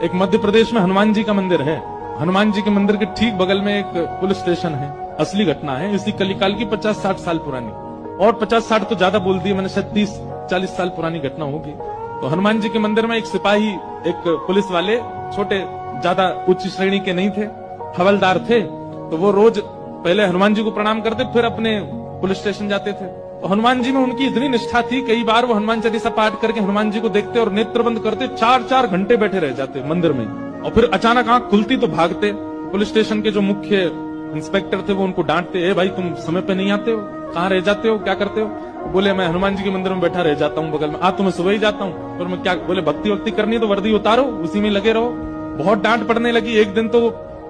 एक मध्य प्रदेश में हनुमान जी का मंदिर है। हनुमान जी के मंदिर के ठीक बगल में एक पुलिस स्टेशन है। असली घटना है, इसी कलिकाल की 50-60 साल पुरानी, और 50-60 तो ज्यादा बोल दिए मैंने, शायद 30-40 साल पुरानी घटना होगी। तो हनुमान जी के मंदिर में एक सिपाही, एक पुलिस वाले, छोटे, ज्यादा उच्च श्रेणी के नहीं थे, हवलदार थे। तो वो रोज पहले हनुमान जी को प्रणाम करते, फिर अपने पुलिस स्टेशन जाते थे। तो हनुमान जी में उनकी इतनी निष्ठा थी, कई बार वो हनुमान चालीसा पाठ करके हनुमान जी को देखते और नेत्र बंद करते, 4-4 घंटे बैठे रह जाते मंदिर में। और फिर अचानक आंख खुलती तो भागते। पुलिस स्टेशन के जो मुख्य इंस्पेक्टर थे वो उनको डांटते, ए भाई तुम समय पे नहीं आते हो, कहाँ रह जाते हो, क्या करते हो? बोले मैं हनुमान जी के मंदिर में बैठा रह जाता हूँ बगल में। तो मैं सुबह ही जाता हूँ। फिर मैं क्या, बोले भक्ति वक्ति करनी तो वर्दी उतारो, उसी में लगे रहो। बहुत डांट पड़ने लगी। एक दिन तो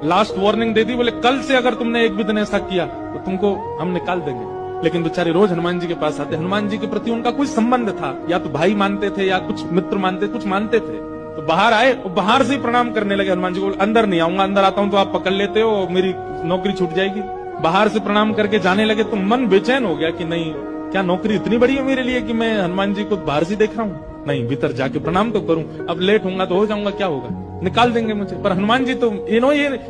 लास्ट वार्निंग दे दी, बोले कल से अगर तुमने एक भी दिन ऐसा किया तो तुमको हम निकाल देंगे। लेकिन बेचारे रोज हनुमान जी के पास आते। हनुमान जी के प्रति उनका कोई संबंध था, या तो भाई मानते थे या कुछ मित्र मानते, कुछ मानते थे। तो बाहर आए और बाहर से ही प्रणाम करने लगे हनुमान जी को। अंदर नहीं आऊंगा, अंदर आता हूं तो आप पकड़ लेते हो, मेरी नौकरी छूट जाएगी। बाहर से प्रणाम करके जाने लगे। तो मन बेचैन हो गया कि नहीं, क्या नौकरी इतनी बड़ी है मेरे लिए कि मैं हनुमान जी को बाहर से देख रहा हूँ? नहीं, भीतर जाके प्रणाम तो करूं। अब लेट होऊंगा तो हो जाऊंगा, क्या होगा, निकाल देंगे मुझे। पर हनुमान जी तो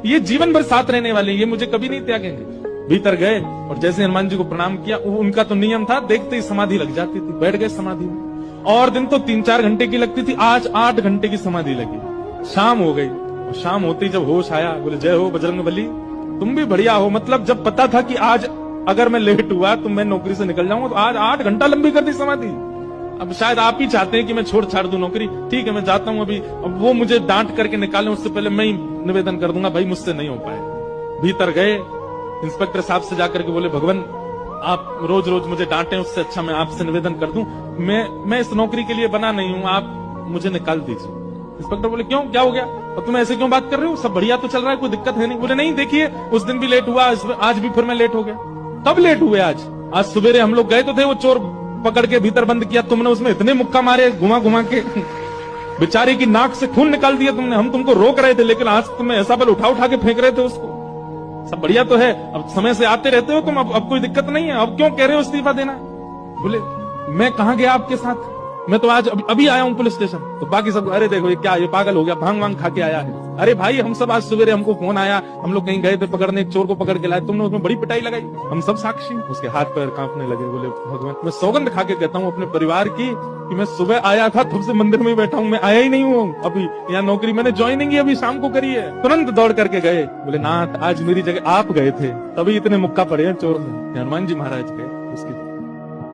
ये जीवन भर साथ रहने वाले, ये मुझे कभी नहीं त्यागेंगे। भीतर गए और जैसे हनुमान जी को प्रणाम किया, उनका तो नियम था, देखते ही समाधि लग जाती थी। बैठ गए समाधि में। और दिन तो 3-4 घंटे की लगती थी, आज 8 घंटे की समाधि लगी। शाम हो गई और शाम होती जब होश आया, बोले जय हो बजरंगबली, तुम भी बढ़िया हो। मतलब जब पता था कि आज अगर मैं लेट हुआ तो मैं नौकरी से निकल जाऊंगा, तो आज 8 घंटा लंबी कर दी समाधि। अब शायद आप ही चाहते हैं कि मैं छोड़ छाड़ दूं नौकरी। ठीक है, मैं जाता हूं अभी। अब वो मुझे डांट करके निकालें उससे पहले मैं ही निवेदन कर दूंगा, भाई मुझसे नहीं हो पाए। भीतर गए, इंस्पेक्टर साहब से जाकर के बोले, भगवान आप रोज रोज मुझे डांटे, उससे अच्छा मैं आपसे निवेदन कर दूं, मैं इस नौकरी के लिए बना नहीं हूं, आप मुझे निकाल दीजिए। इंस्पेक्टर बोले क्यों, क्या हो गया, और तुम ऐसे क्यों बात कर रहे हो, सब बढ़िया तो चल रहा है, कोई दिक्कत है नहीं। बोले नहीं, देखिए उस दिन भी लेट हुआ, आज भी फिर मैं लेट हो गया। कब लेट हुए? आज सवेरे हम लोग गए तो थे, वो चोर पकड़ के भीतर बंद किया तुमने, उसमें इतने मुक्का मारे घुमा घुमा के, बेचारे की नाक से खून निकाल दिया तुमने। हम तुमको रोक रहे थे, लेकिन आज तुम्हें ऐसा बल उठा उठा के फेंक रहे थे उसको। सब बढ़िया तो है, अब समय से आते रहते हो तुम, अब कोई दिक्कत नहीं है, अब क्यों कह रहे हो इस्तीफा देना? बोले मैं कहां गया आपके साथ, मैं तो आज अभी आया हूं पुलिस स्टेशन। तो बाकी सब, अरे देखो ये क्या, ये पागल हो गया, भांग वांग खा के आया है। अरे भाई हम सब आज सवेरे, हमको फोन आया, हम लोग कहीं गए थे पकड़ने, एक चोर को पकड़ के लाए, तुमने उसमें बड़ी पिटाई लगाई, हम सब साक्षी। उसके हाथ पैर कांपने लगे। बोले भगवान, मैं सौगंध खा के कहता हूँ अपने परिवार की कि मैं सुबह आया था, तब से मंदिर में बैठा हूँ, मैं आया ही नहीं हूँ अभी। यहाँ नौकरी मैंने ज्वाइनिंग ही अभी शाम को करी है। तुरंत दौड़ करके गए। बोले नाथ, आज मेरी जगह आप गए थे, तभी इतने मुक्का पड़े हैं चोर में। हनुमान जी महाराज गए।